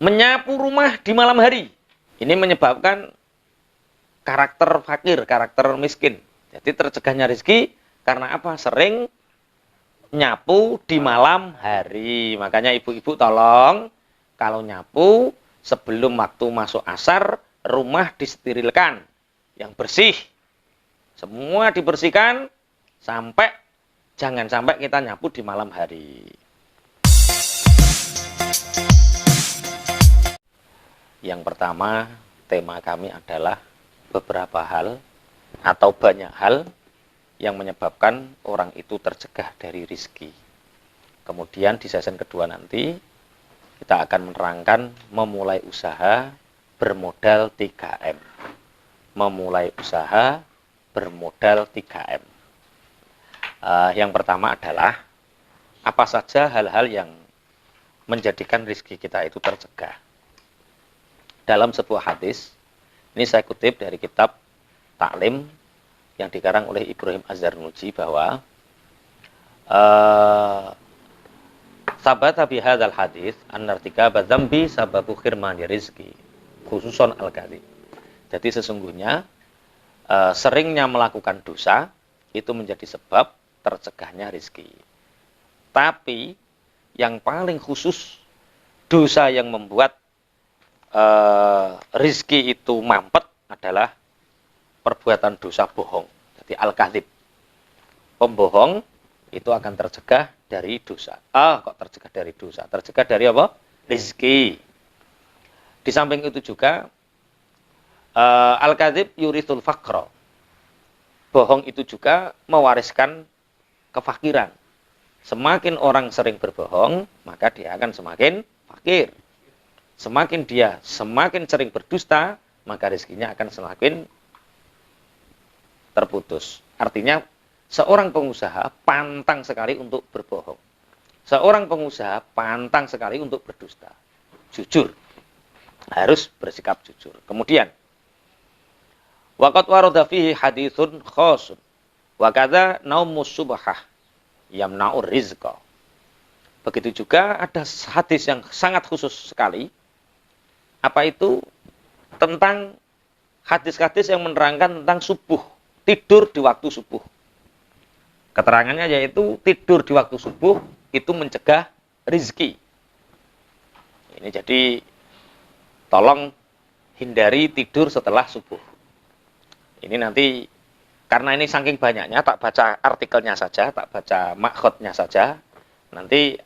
menyapu rumah di malam hari. Ini menyebabkan karakter fakir, karakter miskin. Jadi tercegahnya rezeki karena apa? Sering nyapu di malam hari. Makanya ibu-ibu tolong kalau nyapu sebelum waktu masuk asar, rumah disterilkan. Yang bersih. Semua dibersihkan jangan sampai kita nyapu di malam hari. Yang pertama, tema kami adalah beberapa hal atau banyak hal yang menyebabkan orang itu tercegah dari rizki. Kemudian di season kedua nanti kita akan menerangkan memulai usaha bermodal 3M. Memulai usaha bermodal 3M. Yang pertama adalah apa saja hal-hal yang menjadikan rizki kita itu tercegah. Dalam sebuah hadis, ini saya kutip dari kitab Taklim yang dikarang oleh Ibrahim Az-Zarnuji bahwa sabata bihadzal hadis annartikaba dzambi sababu khirmani rizki khususon al-kadhib. Jadi sesungguhnya seringnya melakukan dosa itu menjadi sebab tercegahnya rizki. Tapi yang paling khusus dosa yang membuat rizki itu mampet adalah perbuatan dosa bohong. Jadi al-kadhib. Pembohong itu akan tercegah dari dosa. Kok tercegah dari dosa? Tercegah dari apa? Rizki. Di samping itu juga al-kadhib yurithul faqra. Bohong itu juga mewariskan kefakiran. Semakin orang sering berbohong, maka dia akan semakin fakir. Semakin dia semakin sering berdusta, maka rezekinya akan semakin terputus. Artinya seorang pengusaha pantang sekali untuk berbohong. Seorang pengusaha pantang sekali untuk berdusta. Jujur. Harus bersikap jujur. Kemudian waqad warada fihi haditsun khasun wa kadza naumus subhah yamna'ur rizqa. Begitu juga ada hadis yang sangat khusus sekali. Apa itu? Tentang hadis-hadis yang menerangkan tentang subuh. Tidur di waktu subuh. Keterangannya yaitu tidur di waktu subuh itu mencegah rizki. Ini jadi tolong hindari tidur setelah subuh. Ini nanti karena ini saking banyaknya tak baca artikelnya saja, tak baca makhotnya saja. Nanti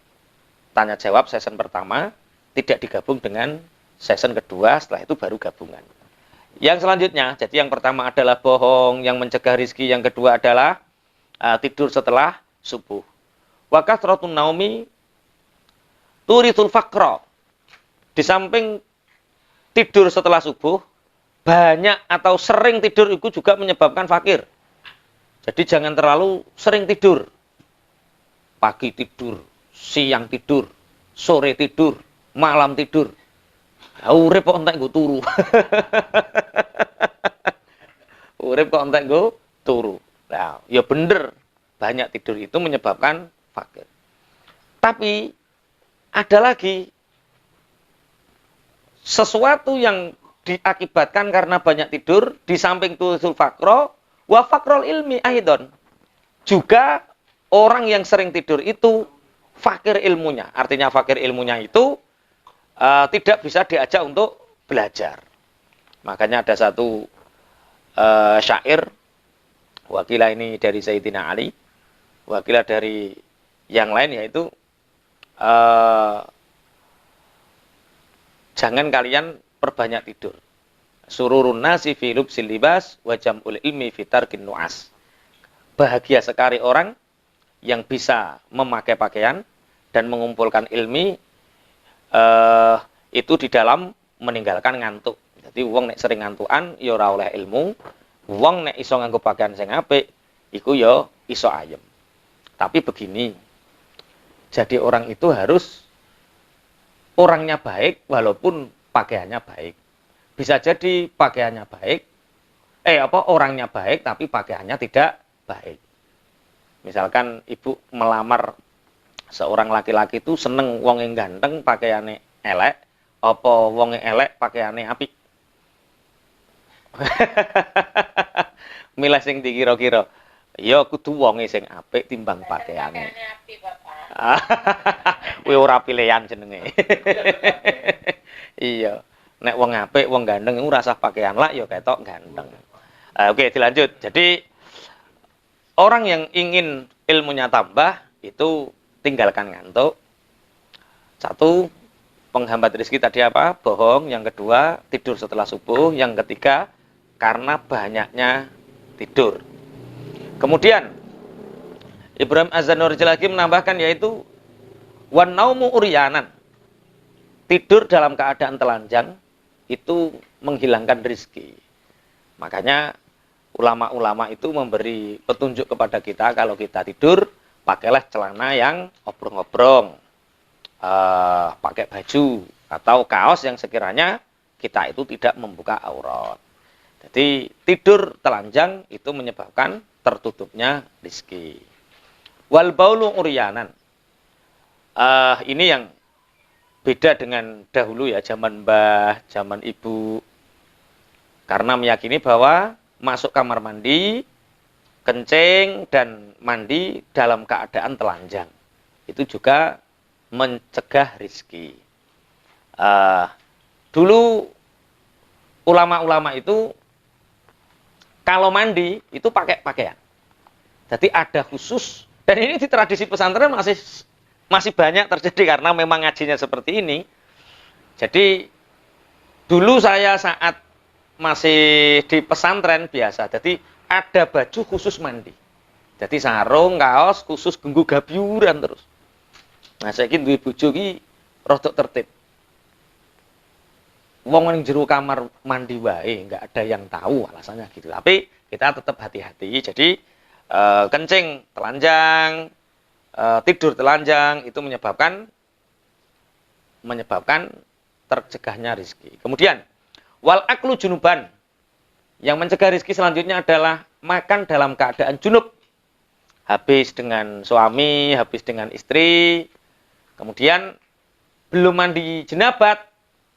tanya jawab season pertama tidak digabung dengan season kedua, setelah itu baru gabungan. Yang selanjutnya, jadi yang pertama adalah bohong yang mencegah rizki, yang kedua adalah tidur setelah subuh. Wa kathratun naumi turithul faqra. Di samping tidur setelah subuh, banyak atau sering tidur itu juga menyebabkan fakir. Jadi jangan terlalu sering tidur. Pagi tidur, siang tidur, sore tidur, malam tidur. Urip kok entek nggo turu. Urip kok entek nggo turu. Nah, ya bener. Banyak tidur itu menyebabkan fakir. Tapi ada lagi sesuatu yang diakibatkan karena banyak tidur di samping tusul faqra wa faqrul ilmi aidon. Juga orang yang sering tidur itu fakir ilmunya. Artinya fakir ilmunya itu tidak bisa diajak untuk belajar. Makanya ada satu syair, wakilah ini dari Sayyidina Ali, wakilah dari yang lain, yaitu jangan kalian perbanyak tidur. Sururun nasi fi lubsil libas wa jam'ul ilmi fi tarkin nu'as. Bahagia sekali orang yang bisa memakai pakaian dan mengumpulkan ilmi itu di dalam meninggalkan ngantuk. Jadi wong nek sering ngantukan ya ora oleh ilmu, wong nek iso nganggo pakaian sing apik iku ya iso ayem. Tapi begini, jadi orang itu harus orangnya baik walaupun pakaiannya baik. Bisa jadi pakaiannya baik, orangnya baik tapi pakaiannya tidak baik. Misalkan ibu melamar seorang laki-laki itu seneng wong yang ganteng, pakaiannya elek, Apa wonge elek pakaiane apik? Milih sing dikira-kira. Ya kudu wonge sing apik timbang pakaiane. Kuwi ora pilihan jenenge. Iya. Nek wong apik, wong ganteng iku ora usah pakaian lah ya ketok ganteng. Oke, dilanjut. Jadi orang yang ingin ilmunya tambah itu tinggalkan ngantuk. Satu, penghambat rezeki tadi apa? Bohong. Yang kedua, tidur setelah subuh. Yang ketiga, karena banyaknya tidur. Kemudian Ibrahim Az-Zanurji lagi menambahkan yaitu wan naumu uryanan. Tidur dalam keadaan telanjang itu menghilangkan rezeki. Makanya ulama-ulama itu memberi petunjuk kepada kita kalau kita tidur pakailah celana yang obrong-obrong, pakai baju atau kaos yang sekiranya kita itu tidak membuka aurat. Jadi tidur telanjang itu menyebabkan tertutupnya rezeki. Wal baulu uryanan. Ini yang beda dengan dahulu ya, zaman mbah, zaman ibu. Karena meyakini bahwa masuk kamar mandi, kencing dan mandi dalam keadaan telanjang. Itu juga mencegah rezeki. Dulu ulama-ulama itu kalau mandi itu pakai pakaian. Jadi ada khusus, dan ini di tradisi pesantren masih banyak terjadi karena memang ngajinya seperti ini. Jadi dulu saya saat masih di pesantren biasa, jadi ada baju khusus mandi. Jadi sarung, kaos khusus genggu gabyuran terus. Nah, saya kira duwe bojo iki rodok tertib. Wong ning jero kamar mandi wae, enggak ada yang tahu alasannya gitu. Tapi kita tetap hati-hati. Jadi kencing telanjang, tidur telanjang itu menyebabkan tercegahnya rezeki. Kemudian wal aklu junuban. Yang mencegah rezeki selanjutnya adalah makan dalam keadaan junub. Habis dengan suami, habis dengan istri. Kemudian belum mandi jenabat,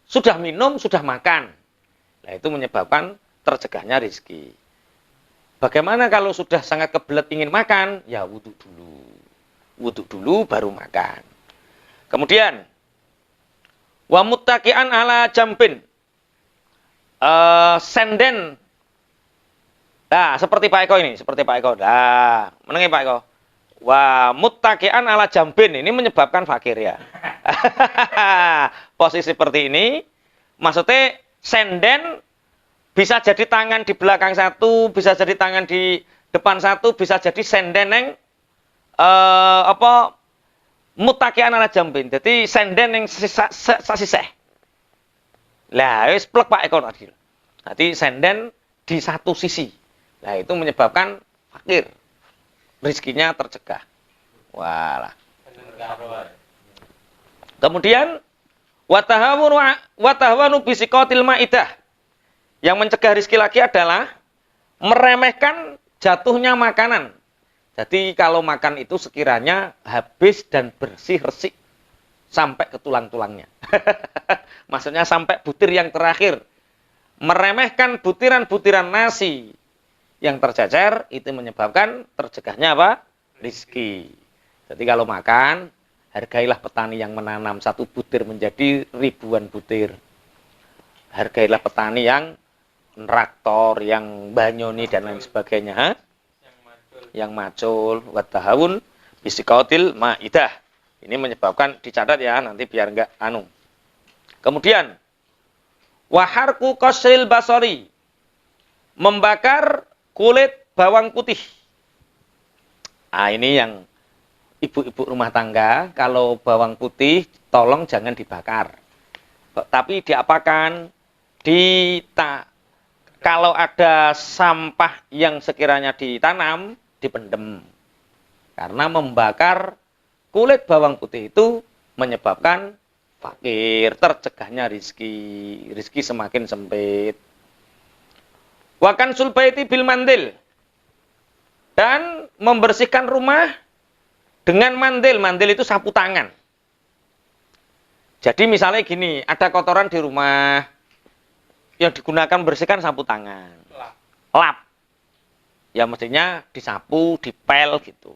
sudah minum, sudah makan. Nah, itu menyebabkan tercegahnya rezeki. Bagaimana kalau sudah sangat kebelet ingin makan? Ya wudhu dulu. Wudhu dulu baru makan. Kemudian wa muttaqian ala jambin. Senden. Nah, seperti Pak Eko ini, seperti Pak Eko. Nah, menengi Pak Eko. Wa muttaqian ala jambin, ini menyebabkan fakir ya. Posisi seperti ini maksudnya senden bisa jadi tangan di belakang satu, bisa jadi tangan di depan satu, bisa jadi senden yang muttaqian ala jambin. Jadi senden yang sasiseh. Lah, wis plek Pak Eko tadi. Nanti senden di satu sisi. Nah, itu menyebabkan fakir. Rizkinya tercegah. Walah. Kemudian watahawanu bisikotil maidah. Yang mencegah rizki lagi adalah meremehkan jatuhnya makanan. Jadi kalau makan itu sekiranya habis dan bersih resik sampai ke tulang-tulangnya. Maksudnya sampai butir yang terakhir. Meremehkan butiran-butiran nasi yang tercecer itu menyebabkan tercegahnya apa? Rizki. Jadi kalau makan, hargailah petani yang menanam satu butir menjadi ribuan butir. Hargailah petani yang traktor, yang banyoni dan lain sebagainya. Ha? Yang macul, watahawun, bisikotil ma'idah. Ini menyebabkan, dicatat ya, nanti biar enggak anu. Kemudian, waharku qasril basori. Membakar kulit bawang putih. Ini yang ibu-ibu rumah tangga, kalau bawang putih tolong jangan dibakar. Tapi diapakan? Kalau ada sampah yang sekiranya ditanam, dipendem. Karena membakar kulit bawang putih itu menyebabkan fakir, tercegahnya rizki semakin sempit. Wakan sulbaiti bil mandil. Dan membersihkan rumah dengan mandil. Mandil itu sapu tangan. Jadi misalnya gini, ada kotoran di rumah yang digunakan bersihkan sapu tangan. Lap. Ya mestinya disapu, dipel gitu.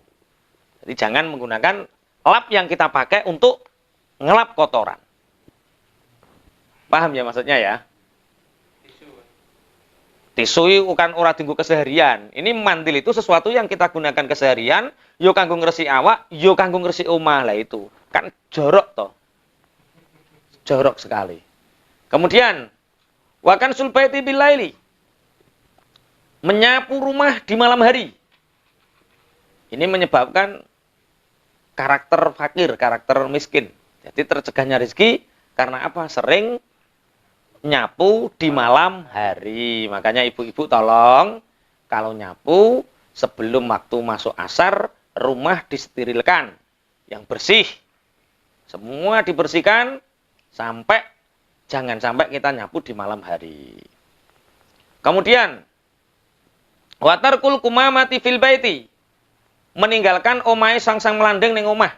Jadi jangan menggunakan lap yang kita pakai untuk ngelap kotoran. Paham ya maksudnya ya? Tisu bukan ora tinggu keseharian. Ini mantil itu sesuatu yang kita gunakan keseharian, yo kanggo ngresik awak, yo kanggo ngresik omah lah itu. Kan jorok toh. Jorok sekali. Kemudian wakan sulbaiti bilaili. Menyapu rumah di malam hari. Ini menyebabkan karakter fakir, karakter miskin. Jadi tercegahnya rezeki karena apa? Sering nyapu di malam hari. Makanya ibu-ibu tolong kalau nyapu sebelum waktu masuk asar, rumah disterilkan. Yang bersih. Semua dibersihkan jangan sampai kita nyapu di malam hari. Kemudian watarkul kumamati fil baiti. Meninggalkan omahe sangsang melanding ning omah.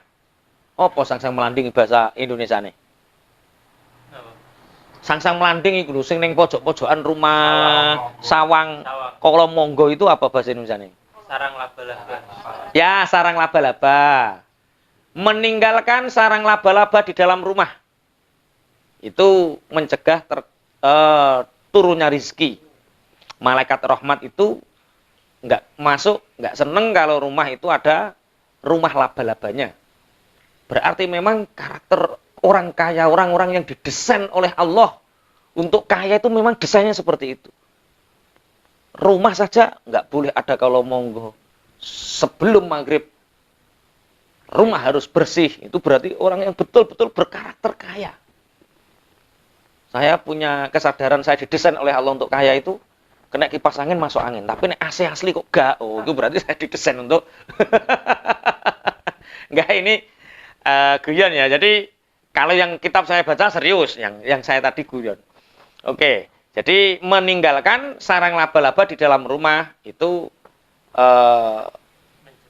Apa sangsang melanding bahasa Indonesia nih? Sangsang melanding iku lho sing ning pojok-pojokan rumah, sawang. Kalau monggo itu apa bahasa Indonesia nih? Sarang laba-laba. Ya, sarang laba-laba. Meninggalkan sarang laba-laba di dalam rumah. Itu mencegah turunnya rizki. Malaikat rahmat itu nggak masuk, nggak seneng kalau rumah itu ada rumah laba-labanya. Berarti memang karakter orang kaya, orang-orang yang didesain oleh Allah untuk kaya itu memang desainnya seperti itu. Rumah saja nggak boleh ada kalau monggo. Sebelum maghrib, rumah harus bersih. Itu berarti orang yang betul-betul berkarakter kaya. Saya punya kesadaran saya didesain oleh Allah untuk kaya itu, kena kipas angin masuk angin. Tapi nek AC asli kok gak. Oh, itu berarti saya didesain untuk enggak ini guyon ya. Jadi kalau yang kitab saya baca serius, yang saya tadi guyon. Oke, jadi meninggalkan sarang laba-laba di dalam rumah itu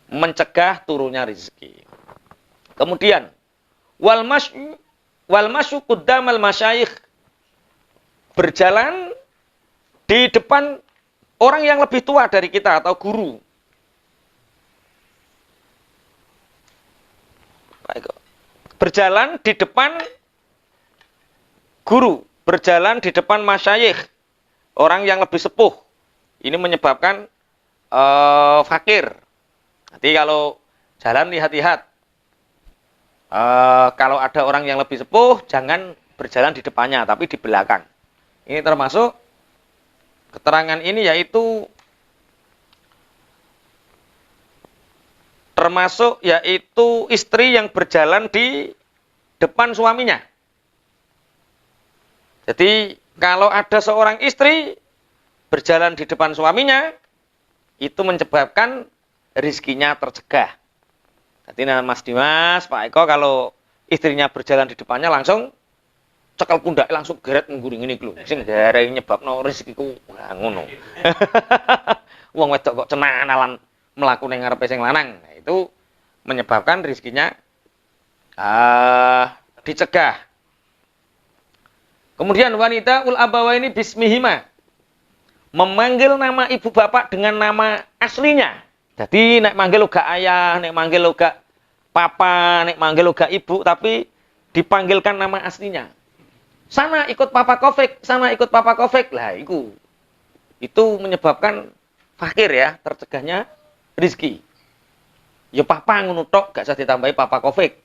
mencegah turunnya rezeki. Kemudian wal masyu quddamal masyayikh, berjalan di depan orang yang lebih tua dari kita atau guru. Berjalan di depan guru, berjalan di depan masyayikh, orang yang lebih sepuh. Ini menyebabkan fakir. Nanti kalau jalan lihat-lihat. Kalau ada orang yang lebih sepuh, jangan berjalan di depannya, tapi di belakang. Ini termasuk keterangan ini yaitu istri yang berjalan di depan suaminya. Jadi kalau ada seorang istri berjalan di depan suaminya, itu menyebabkan rizkinya tercegah. Jadi Mas Dimas, Pak Eko, kalau istrinya berjalan di depannya langsung cekel pundak langsung geret ngguring ini lho. Sing gara nyebabno rezekiku ngono. Wong wedok kok cenanalan mlaku ning ngarepe sing lanang. Nah, itu menyebabkan rezekinya dicegah. Kemudian wanita ul abawaini bismihima. Memanggil nama ibu bapak dengan nama aslinya. Jadi nek manggil uga ayah, nek manggil uga papa, nek manggil uga ibu, tapi dipanggilkan nama aslinya. Sana ikut Papa Kofik, sana ikut Papa Kofik. Lah, itu menyebabkan fakir ya, tercegahnya rizki. Ya papa ngono tok gak usah ditambahi Papa Kofik.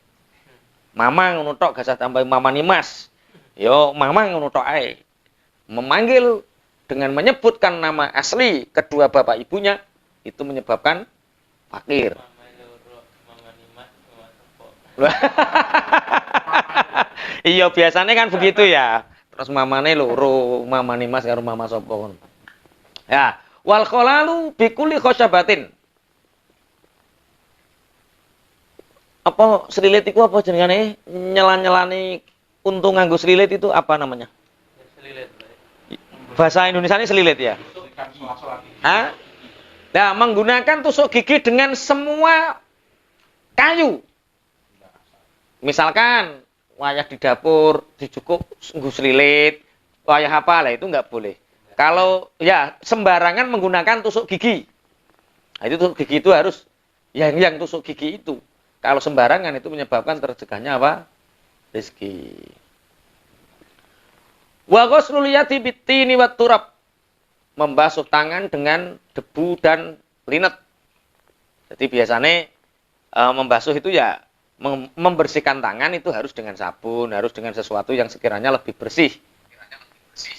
Mama ngono tok gak usah tambahi Mama Nimas. Yo mama ngono tok ae. Memanggil dengan menyebutkan nama asli kedua bapak ibunya itu menyebabkan fakir. Mama Nimas, Mama Sepo. Iya biasanya kan begitu ya. Terus mamane loro, Mama Nimas karo Mama Sopo. Ya, wal kholalu bikuli khosyabatin. Apa selilit itu apa jenengane? Nyelan-nyelani untung nganggo selilit itu apa namanya? Selilit. Bahasa Indonesia ini selilit ya? Hah? Nah, menggunakan tusuk gigi dengan semua kayu. Misalkan wayah di dapur dijukuk nggus lilit, wayah apa lah itu nggak boleh. Kalau ya sembarangan menggunakan tusuk gigi. Nah, itu tusuk gigi itu harus yang tusuk gigi itu. Kalau sembarangan itu menyebabkan tercegahnya apa? Rezeki. Wa ghuslul yadi bitini wat turab. Membasuh tangan dengan debu dan linet. Jadi biasanya membasuh itu ya membersihkan tangan itu harus dengan sabun, harus dengan sesuatu yang sekiranya lebih bersih.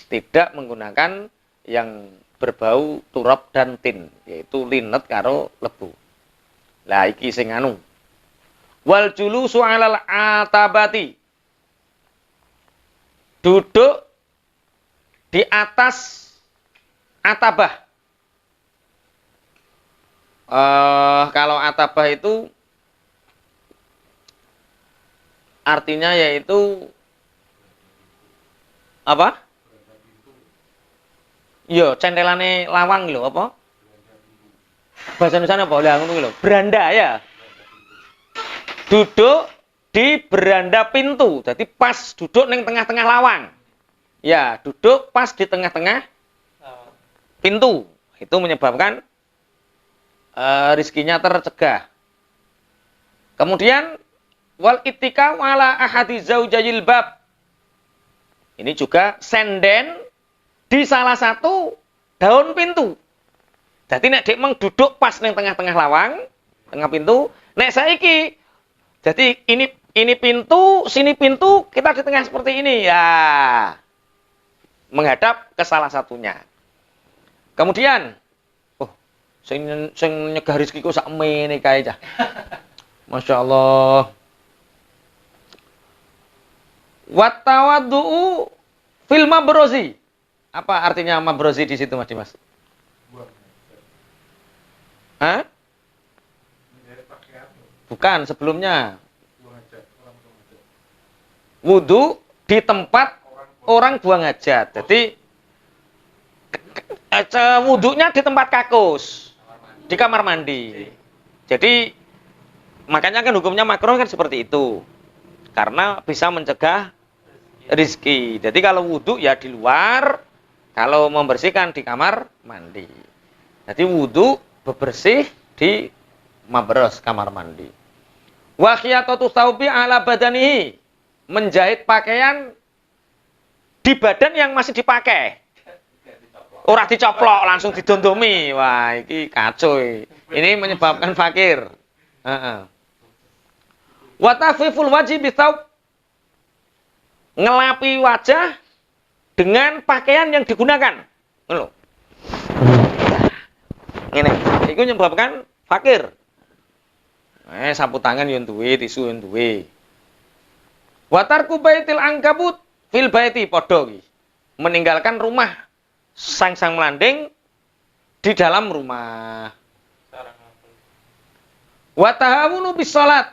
Tidak menggunakan yang berbau turab dan tin, yaitu linet karo lebu. Lah iki sing anu. Wal julusu 'alal atabati. Duduk di atas atabah. Kalau atabah itu artinya yaitu apa? Yo, centelane lawang lho apa? Bahasa Indonesia apa? Lah ngono lho. Beranda ya. Duduk di beranda pintu. Jadi pas duduk ning tengah-tengah lawang. Ya, duduk pas di tengah-tengah pintu. Itu menyebabkan rizkinya tercegah. Kemudian wal ittika wala ahadi zaujayil bab. Ini juga senden di salah satu daun pintu. Jadi nek dek meng duduk pas ning tengah-tengah lawang, tengah pintu, nek saiki jadi ini pintu, sini pintu, kita di tengah seperti ini ya. Menghadap ke salah satunya. Kemudian sing nyegah rezekiku sak mene kae cah. Masya Allah. Wat tawaddu'u fil mabrozi. Apa artinya mabrozi di situ Mas Dimas? Hah? Bukan, sebelumnya. Wudu di tempat orang buang hajat. Jadi wudunya di tempat kakus. Di kamar mandi. Jadi makanya kan hukumnya makruh kan seperti itu. Karena bisa mencegah rizki. Jadi kalau wudu ya di luar, kalau membersihkan di kamar mandi. Jadi wudu bebersih di mabros kamar mandi. Wa khiyatatu tsaubi ala badanihi. Menjahit pakaian di badan yang masih dipakai. Ora dicoplok langsung didondomi. Wah, iki kacau. Ini menyebabkan fakir. Wa tafiful wajhi bitsaub. Ngelapi wajah dengan pakaian yang digunakan. Ngono. Ngene, iku menyebabkan fakir. Sapu tangan yo duwe, tisu yo duwe. Wa tarku baitil ankabut fil baiti padha iki. Meninggalkan rumah sang-sang melanding di dalam rumah. Wa tahawunu bis salat.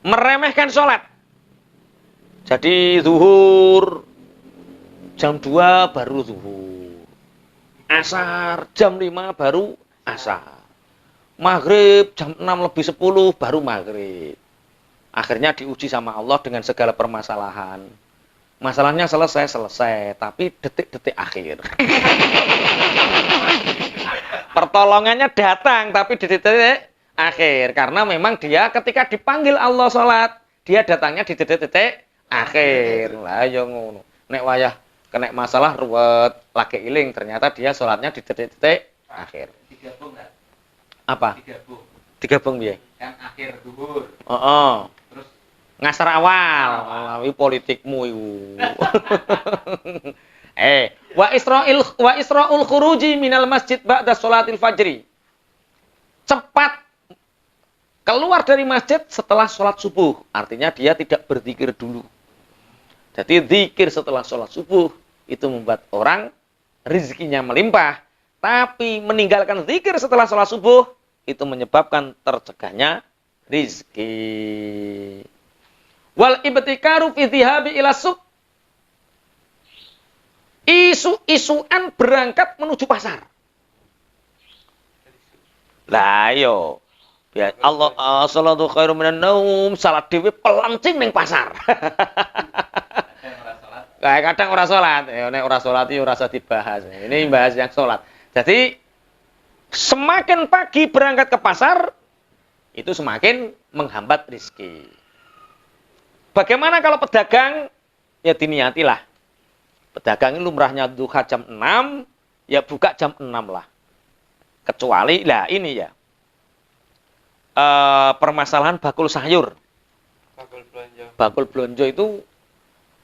Meremehkan salat. Jadi zuhur jam 2 baru zuhur. Asar jam 5 baru asar. Maghrib jam 6 lebih 10 baru maghrib. Akhirnya diuji sama Allah dengan segala permasalahan. Masalahnya selesai, tapi detik-detik akhir. Pertolongannya datang, tapi detik-detik akhir. Karena memang dia ketika dipanggil Allah sholat, dia datangnya di detik-detik akhir. Lah ya ngono. Nek wayah kena masalah ruwet, lagi iling, ternyata dia sholatnya di detik-detik akhir. Digabung kan? Apa? Digabung piye? Kan akhir zuhur. Terus ngasar awal, melalui politikmu iku. Wa isra'ul khuruji minal masjid ba'da sholatil fajri. Cepat keluar dari masjid setelah sholat subuh. Artinya dia tidak berzikir dulu. Jadi zikir setelah sholat subuh itu membuat orang rezekinya melimpah. Tapi meninggalkan zikir setelah sholat subuh itu menyebabkan tercegahnya rizki. Wal ibtikaru fi dhihabi ila suq. Isu-isuan berangkat menuju pasar. Lah yo, Ya Allah, salatu khairum minan naum, salat dhewe pelancing ning pasar. Kayak kadang ora salat, ya nek ora salat iki ora usah dibahas. Ini bahas yang salat. Jadi semakin pagi berangkat ke pasar itu semakin menghambat rezeki. Bagaimana kalau pedagang? Ya diniatilah. Pedagang ini lumrahnya duha jam 6, ya buka jam 6 lah. Kecuali, lah ini ya, permasalahan bakul sayur. Bakul blonjo itu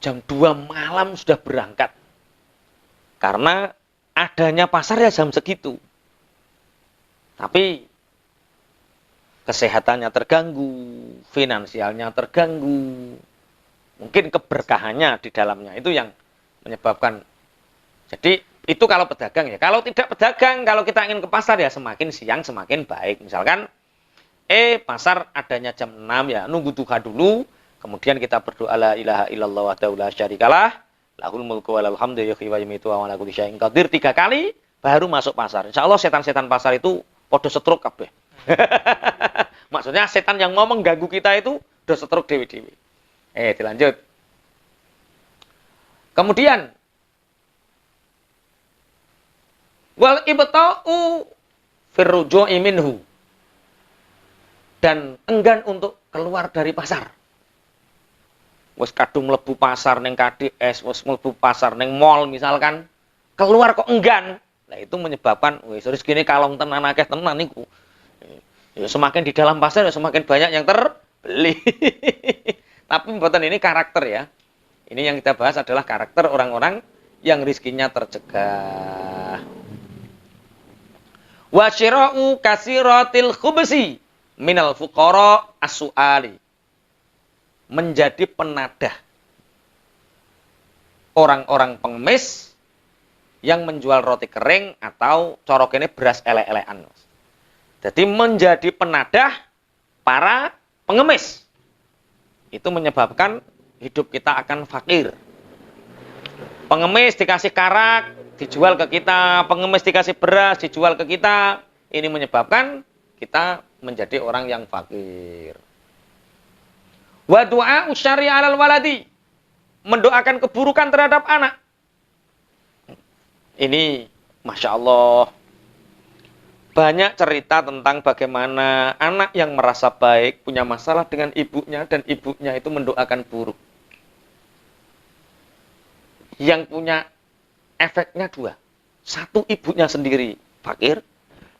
jam 2 malam sudah berangkat. Karena adanya pasar ya jam segitu. Tapi kesehatannya terganggu, finansialnya terganggu, mungkin keberkahannya di dalamnya itu yang menyebabkan. Jadi itu kalau pedagang ya. Kalau tidak pedagang, kalau kita ingin ke pasar ya semakin siang semakin baik. Misalkan pasar adanya jam 6 ya, nunggu duha dulu, kemudian kita berdoa la ilaha illallah wahdahu la syarikalah, lahul mulku wa lahul hamdu yuhyi wa yumiitu wa ala kulli syai'in qadir 3 kali baru masuk pasar. Insyaallah setan-setan pasar itu podo setruk kabeh. Maksudnya setan yang mau mengganggu kita itu udah setruk dewi-dewi. Dilanjut. Kemudian wal ibta'u firruju'i minhu, dan enggan untuk keluar dari pasar. Wes kadung mlebu pasar ning KDS, wes mlebu pasar ning mall misalkan, keluar kok enggan. Nah itu menyebabkan wis rezekine kalong tenan akeh tenan niku. Ya semakin di dalam pasar ya semakin banyak yang terbeli. Tapi mboten ini karakter ya. Ini yang kita bahas adalah karakter orang-orang yang rizkinya tercegah. Wa syira'u kasiratil khubsi minal fuqara as-su'ali. Menjadi penadah orang-orang pengemis yang menjual roti kering atau corokene beras elek-elekan. Jadi menjadi penadah para pengemis. Itu menyebabkan hidup kita akan fakir. Pengemis dikasih karak, dijual ke kita. Pengemis dikasih beras, dijual ke kita. Ini menyebabkan kita menjadi orang yang fakir. Wa du'a usyari 'alal waladi. Mendoakan keburukan terhadap anak. Ini Masya Allah. Banyak cerita tentang bagaimana anak yang merasa baik punya masalah dengan ibunya dan ibunya itu mendoakan buruk. Yang punya efeknya 2. 1 ibunya sendiri fakir,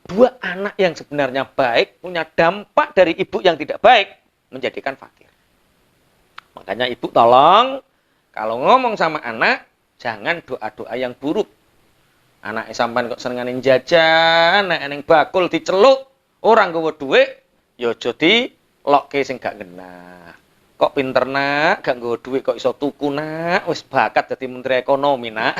2 anak yang sebenarnya baik punya dampak dari ibu yang tidak baik menjadikan fakir. Makanya ibu tolong kalau ngomong sama anak jangan doa-doa yang buruk. Anak sampean kok senengane jajan, nek ning bakul diceluk, orang nggawa dhuwit, ya aja dilokke sing gak genah. Kok pinter nak, gak nggawa dhuwit kok iso tuku nak, wis bakat dadi menteri ekonomi nak.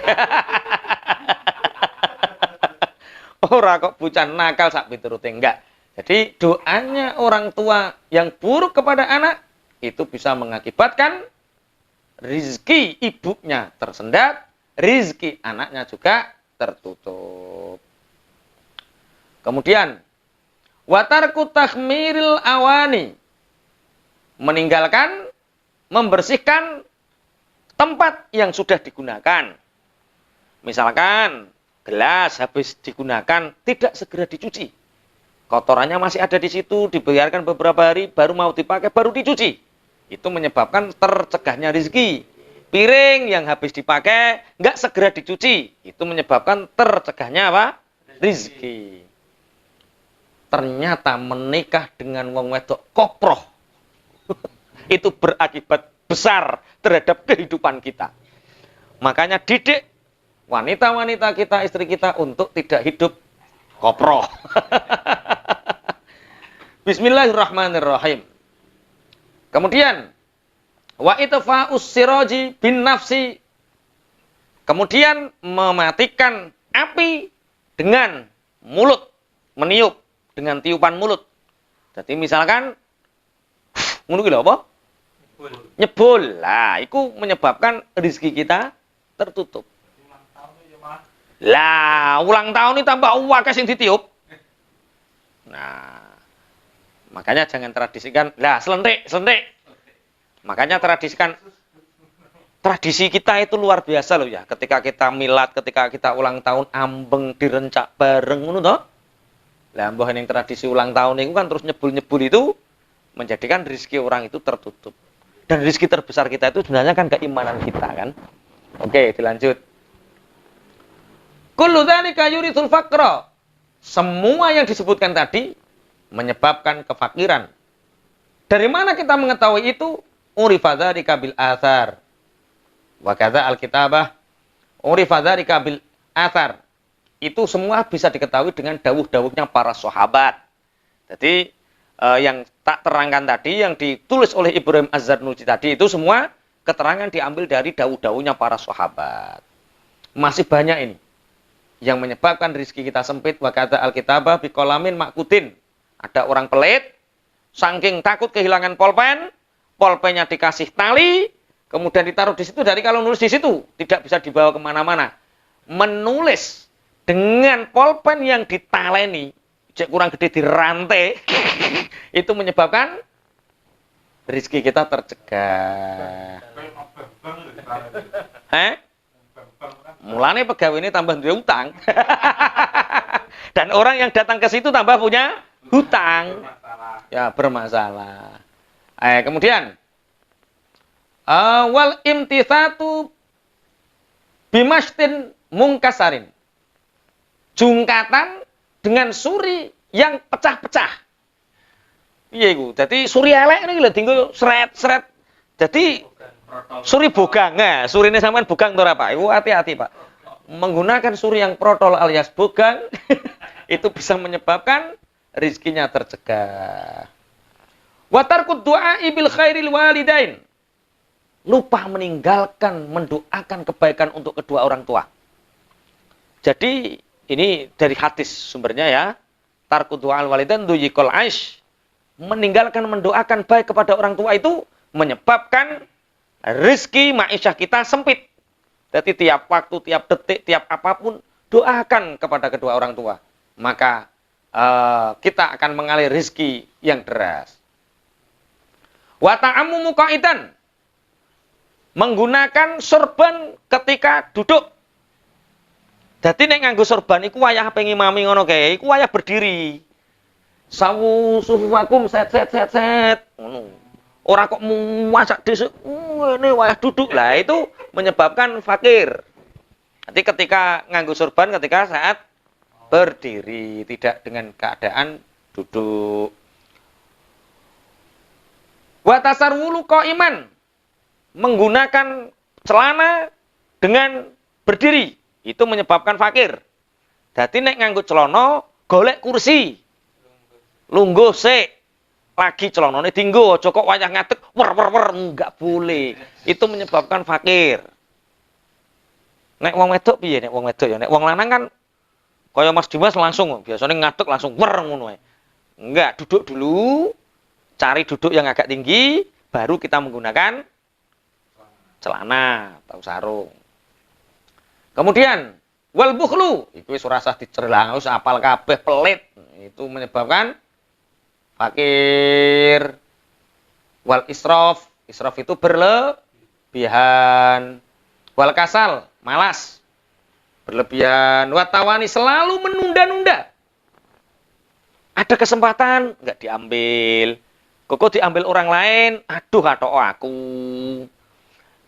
Ora kok bocah nakal sak piturute enggak. Jadi doanya orang tua yang buruk kepada anak itu bisa mengakibatkan rizki ibunya tersendat, rizki anaknya juga tertutup. Kemudian watarku takhmiril awani, meninggalkan membersihkan tempat yang sudah digunakan. Misalkan gelas habis digunakan tidak segera dicuci. Kotorannya masih ada di situ, dibiarkan beberapa hari baru mau dipakai baru dicuci. Itu menyebabkan tercegahnya rezeki. Piring yang habis dipakai nggak segera dicuci, itu menyebabkan tercegahnya apa? Rizki. Ternyata menikah dengan wong wedok koproh itu berakibat besar terhadap kehidupan kita. Makanya didik wanita-wanita kita, istri kita untuk tidak hidup koproh. Bismillahirrahmanirrahim. Kemudian wa itfa'us siraji bin nafsi. Kemudian mematikan api dengan mulut, meniup dengan tiupan mulut. Jadi misalkan ngono ki lho apa? Nyebul. Lah, itu menyebabkan rezeki kita tertutup. Lah, ulang tahun ini tambah akeh sing ditiup. Nah, Makanya jangan tradisikan, lah selentik. Makanya tradisi kita itu luar biasa loh ya. Ketika kita milad, ketika kita ulang tahun, ambeng direncak bareng ngono toh. Lah mbah ning tradisi ulang tahun itu kan terus nyebul-nyebul itu menjadikan rezeki orang itu tertutup. Dan rezeki terbesar kita itu sebenarnya kan keimanan kita kan. Oke, dilanjut. Kullu dzalika yurisul faqra. Semua yang disebutkan tadi menyebabkan kefakiran. Dari mana kita mengetahui itu? Urifa dzalika bil athar. Wa kadza al-kitabah urifa dzalika bil athar. Itu semua bisa diketahui dengan dawuh-dawuhnya para sahabat. Jadi yang tak terangkan tadi, yang ditulis oleh Ibrahim Az-Zarnuji tadi, itu semua keterangan diambil dari dawuh-dawuhnya para sahabat. Masih banyak ini yang menyebabkan rezeki kita sempit. Wa kadza al-kitabah biqalamin makutin. Ada orang pelit, saking takut kehilangan pulpen, pulpennya dikasih tali, kemudian ditaruh di situ. Dari kalau nulis di situ, tidak bisa dibawa kemana-mana. Menulis dengan pulpen yang ditaleni, cek kurang gede dirantai, itu menyebabkan rezeki kita tercegah. Mulane pegawai ini tambah duwe utang. Dan orang yang datang ke situ tambah punya hutang. Ya, bermasalah. Kemudian wal imtithatu bimashtin mungkasarin. Jungkatan dengan suri yang pecah-pecah. Iya iku. Dadi suri elek niki lho dienggo sret-sret. Dadi suri bogang. Nah, surine sampean bogang to ora, Pak? Iku hati-hati, Pak. Menggunakan suri yang protol alias bogang itu bisa menyebabkan rezekinya tercegah. Wa tarkud du'a bil khairil walidain. Lupa meninggalkan mendoakan kebaikan untuk kedua orang tua. Jadi ini dari hadis sumbernya ya. Tarkud du'a al walidain duyikul aish. Meninggalkan mendoakan baik kepada orang tua itu menyebabkan rezeki ma'isyah kita sempit. Jadi tiap waktu, tiap detik, tiap apapun doakan kepada kedua orang tua. Maka kita akan mengalir rezeki yang deras. Wa ta'ammumu qa'idan. Menggunakan sorban ketika duduk. Dadi nek nganggo sorban iku wayah pengimami ngono kae, iku wayah berdiri. Sawu sufuwakum set ngono. Ora kok masak dhisik ngene wayah duduk. Lah itu menyebabkan fakir. Nanti ketika nganggo sorban ketika saat berdiri, tidak dengan keadaan duduk. Wa tasarwulu qaiman. Menggunakan celana dengan berdiri, itu menyebabkan fakir. Dadi nek nganggo celana golek kursi. Lungguh sik. Lagi celanane dienggo aja kok wayah ngadeg enggak boleh. Itu menyebabkan fakir. Nek wong wedok piye nek wong wedok ya? Nek wong lanang kan kaya Mas Dimas langsung biasanya ngadeg langsung ngono ae. Enggak, duduk dulu. Cari duduk yang agak tinggi baru kita menggunakan celana atau sarung. Kemudian wal bukhlu, iku wis ora usah dicerlang, wis apal kabeh pelit. Itu menyebabkan fakir. Wal israf, israf itu berlebihan. Wal kasal, malas. Berlebihan. Wa tawani, selalu menunda-nunda. Ada kesempatan enggak diambil. Kok diambil orang lain, aduh atok aku.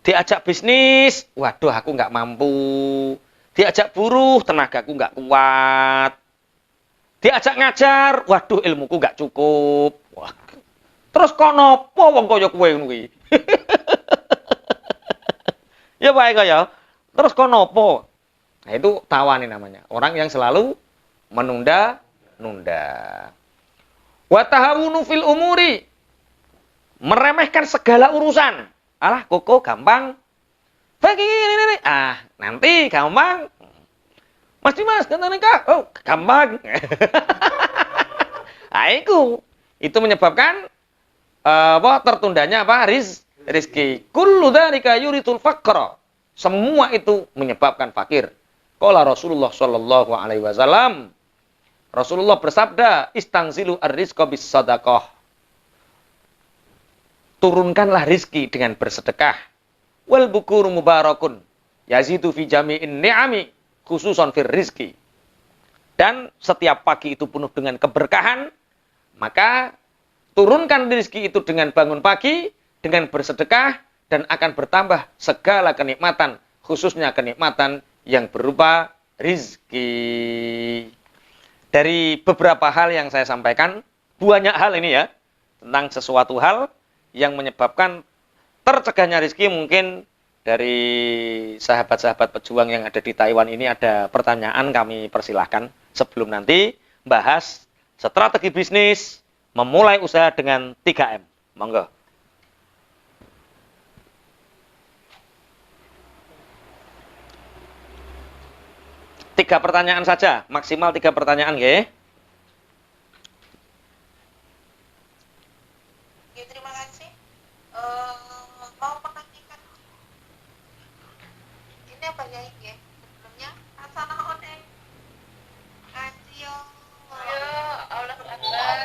Diajak bisnis, waduh aku nggak mampu. Diajak buruh, tenagaku nggak kuat. Diajak ngajar, waduh ilmuku nggak cukup. Wah. Terus kono apa wong kaya kowe ngono kuwi? Ya baik kaya. Terus kono apa? Nah itu tawani namanya. Orang yang selalu menunda-nunda. Wa tahawunu fil umuri. Meremehkan segala urusan. Alah, koko gampang. Ini. Nanti gampang. Mas Dimas, kata nikah. Oh, gampang. Itu menyebabkan tertundanya apa? Rizki. Kullu dzalika yuritul faqra. Semua itu menyebabkan fakir. Qala Rasulullah sallallahu alaihi wasallam. Rasulullah bersabda, "Istangzilu ar-rizqa bis sadaqah." turunkanlah rizki dengan bersedekah. Wal bukuru mubarakun yazidu fi jami'in ni'ami khususon fir rizki. Dan setiap pagi itu penuh dengan keberkahan, maka turunkan rizki itu dengan bangun pagi, dengan bersedekah, dan akan bertambah segala kenikmatan, khususnya kenikmatan yang berupa rizki. Dari beberapa hal yang saya sampaikan, banyak hal ini ya, tentang sesuatu hal yang menyebabkan tercegahnya rizki. Mungkin dari sahabat-sahabat pejuang yang ada di Taiwan ini ada pertanyaan, kami persilahkan sebelum nanti bahas strategi bisnis memulai usaha dengan 3M. Monggo. Tiga pertanyaan saja, maksimal 3 pertanyaan, nggih. Ya, terima kasih. Mau menanyakan ini apa ya ini? Sebelumnya asana one kasio. Ya, Allah menanyakan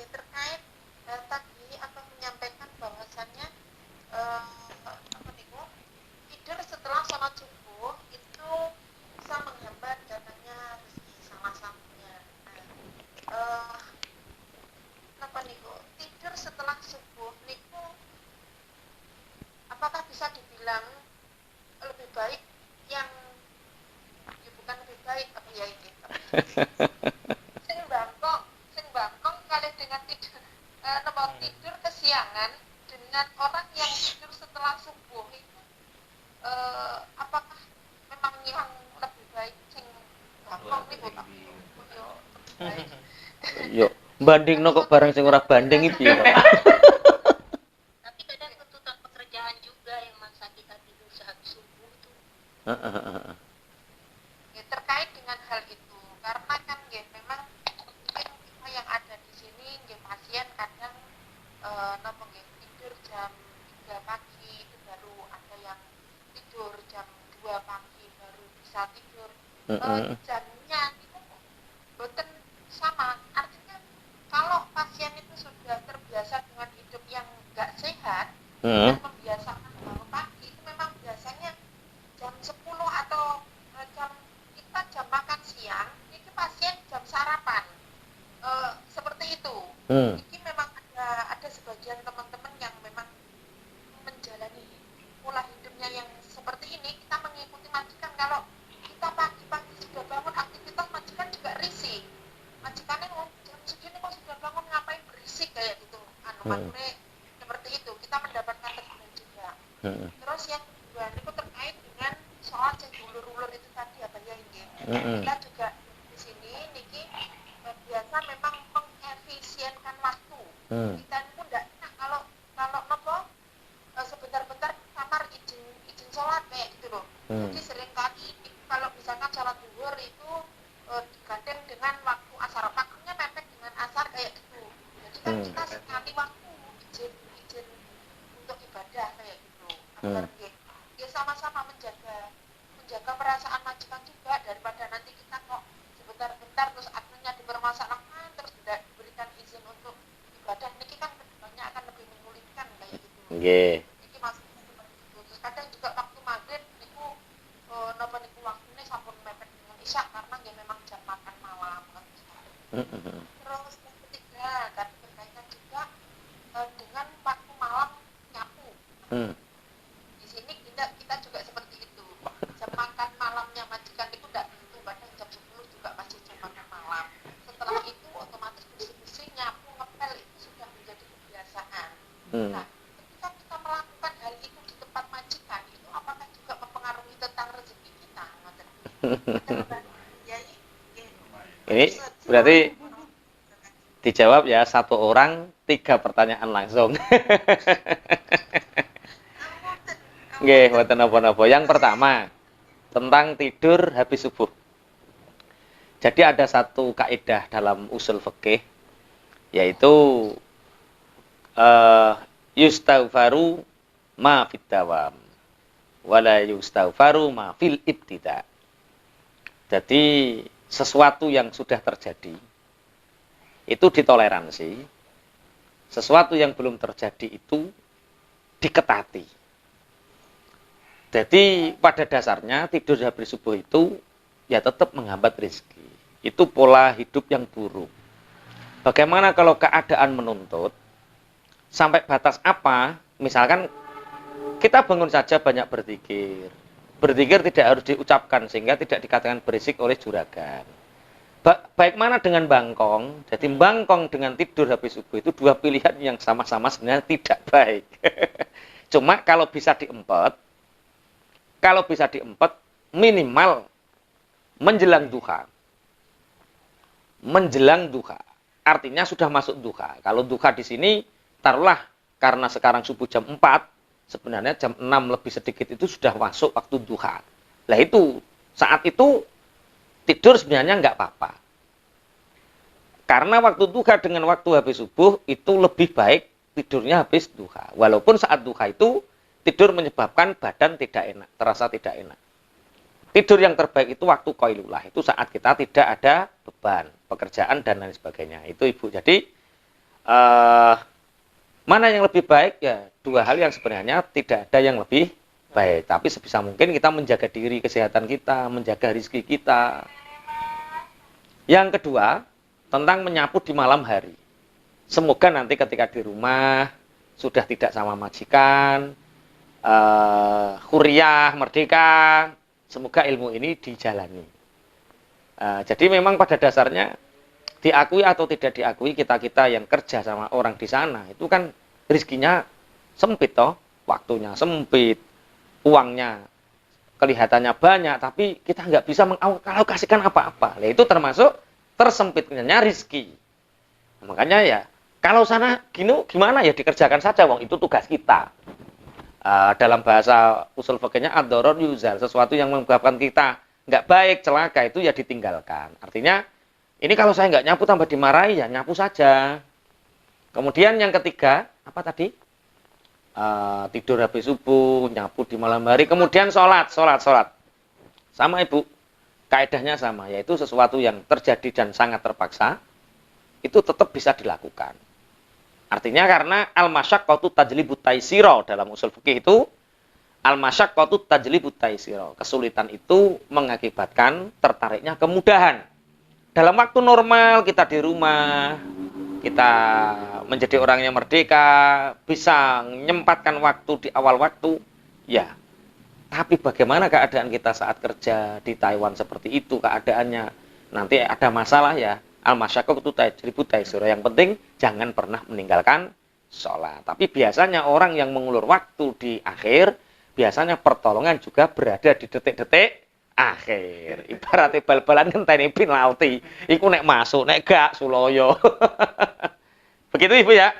terkait tadi atau menyampaikan bahwasannya apa nih Bu? Tidur setelah sholat subuh itu bisa menghambat datangnya rezeki salah satunya. Apa nih Bu? Tidur setelah subuh niku apakah bisa dibilang lebih baik yang ya bukan lebih baik tapi ya ini sing bangkong kali dengan tidur nomor tidur kesiangan dengan orang yang tidur setelah subuh itu apakah memang yang lebih baik sing bangkong nih Bu? Yo lebih baik. Yo, bandingno kok barang sing ora banding iki piye, Pak? Tapi kadang tuntutan pekerjaan juga yang maksa kita tidur sehabis subuh tuh. Ya, terkait dengan hal itu karena kan ya memang mungkin kita yang ada di sini ya pasien kadang napa nggih tidur jam 3 pagi itu baru ada yang tidur jam 2 pagi baru bisa tidur. Jamnya itu boten sama, artinya kalau pasien itu sudah terbiasa dengan hidup yang enggak sehat dan membiasakan bangun pagi itu memang biasanya jam 10 atau jam makan siang ini pasien jam sarapan seperti itu. Ini memang ada sebagian teman-teman yang memang menjalani pola hidupnya yang seperti ini. Kita mengikuti majikan, kalau kita pagi-pagi sudah bangun aktivitas majikan juga risih. Majikannya jam segini kok sudah bangun ngapain berisik kayak gitu. Makanya seperti itu kita mendapatkan teguran juga. Terus yang kedua itu terkait dengan soal yang ulur-ulur itu tadi apa ya ini. Kita juga di sini niki biasa memang mengefisienkan waktu. Kita pun tidak enak kalau nopo sebentar-bentar kamar izin sholat kayak gitu loh. Jadi seringkali kalau misalkan sholat zuhur itu digandeng dengan waktu asar, waktunya mepet dengan asar kayak gitu. Jadi kan kita sekali waktu izin untuk ibadah kayak gitu. Agar dia sama-sama menjaga perasaan majikan juga, daripada nanti kita kok sebentar-bentar terus adminnya dipermasalahkan terus tidak diberikan izin untuk ibadah. Ini kan kedepannya akan lebih menyulitkan kayak gitu. Nggih. Ini maksudnya seperti itu. Terus kadang juga waktu maghrib niku napa niku waktunya sampun mepet dengan isya karena ya memang jam makan malam kan. Terus yang ketiga kan berkaitan juga dengan waktu malam nyapu. Di sini kita juga seperti itu. Jam makan malamnya majikan itu tidak tentu, kadang jam 10 juga masih jam makan malam. Setelah itu otomatis bersih-bersih, nyapu, ngepel itu sudah menjadi kebiasaan. Nah, ketika kita melakukan hal itu di tempat majikan itu apakah juga mempengaruhi tentang rezeki kita? Ini berarti dijawab ya 1 orang 3 pertanyaan langsung. Nggih, mboten napa-napa. Yang pertama, tentang tidur habis subuh. Jadi ada satu kaidah dalam usul fikih, yaitu yustaghfaru ma fid dawam wala yustaghfaru ma fil ibtida. Jadi sesuatu yang sudah terjadi itu ditoleransi, sesuatu yang belum terjadi itu diketati. Jadi pada dasarnya tidur habis subuh itu ya tetap menghambat rezeki. Itu pola hidup yang buruk. Bagaimana kalau keadaan menuntut, sampai batas apa, misalkan kita bangun saja banyak berzikir. Berzikir tidak harus diucapkan sehingga tidak dikatakan berisik oleh juragan. Baik mana dengan bangkong, jadi bangkong dengan tidur habis subuh itu dua pilihan yang sama-sama sebenarnya tidak baik. Cuma kalau bisa diempet minimal menjelang duha. Menjelang duha. Artinya sudah masuk duha. Kalau duha di sini taruhlah karena sekarang subuh jam 4, sebenarnya jam 6 lebih sedikit itu sudah masuk waktu duha. Lah itu saat itu tidur sebenarnya nggak apa-apa. Karena waktu duha dengan waktu habis subuh itu lebih baik tidurnya habis duha. Walaupun saat duha itu tidur menyebabkan badan tidak enak, terasa tidak enak. Tidur yang terbaik itu waktu qailulah, itu saat kita tidak ada beban, pekerjaan dan lain sebagainya. Itu Ibu. Jadi mana yang lebih baik? Ya dua hal yang sebenarnya tidak ada yang lebih baik. Tapi sebisa mungkin kita menjaga diri, kesehatan kita, menjaga rezeki kita. Yang kedua, tentang menyapu di malam hari. Semoga nanti ketika di rumah sudah tidak sama majikan, huriah, merdeka, semoga ilmu ini dijalani. Jadi memang pada dasarnya diakui atau tidak diakui, kita-kita yang kerja sama orang di sana itu kan rezekinya sempit toh, waktunya sempit, uangnya kelihatannya banyak, tapi kita nggak bisa mengalokasikan apa-apa. Nah, itu termasuk tersempitnya rezeki. Makanya ya, kalau sana gimana ya dikerjakan saja, wong itu tugas kita. Dalam bahasa usul fikihnya ad-darar yuzal, sesuatu yang menyebabkan kita nggak baik, celaka itu ya ditinggalkan. Artinya ini kalau saya nggak nyapu tambah dimarahi, ya nyapu saja. Kemudian yang ketiga, apa tadi? Tidur habis subuh, nyapu di malam hari, kemudian sholat. Sama Ibu, kaedahnya sama, yaitu sesuatu yang terjadi dan sangat terpaksa, itu tetap bisa dilakukan. Artinya karena al-masyaqqatu tajlibu taysira, dalam usul fikih itu, al-masyaqqatu tajlibu taysira. Kesulitan itu mengakibatkan tertariknya kemudahan. Dalam waktu normal kita di rumah, kita menjadi orang yang merdeka, bisa menyempatkan waktu di awal waktu, ya. Tapi bagaimana keadaan kita saat kerja di Taiwan seperti itu keadaannya? Nanti ada masalah ya. Al-masyaqqatu tajlibu taysira. Yang penting jangan pernah meninggalkan sholat. Tapi biasanya orang yang mengulur waktu di akhir, biasanya pertolongan juga berada di detik-detik akhir. Ibaratnya bal-balan ngenteni penalti. Iku nek masuk, nek gak suloyo. Begitu Ibu ya.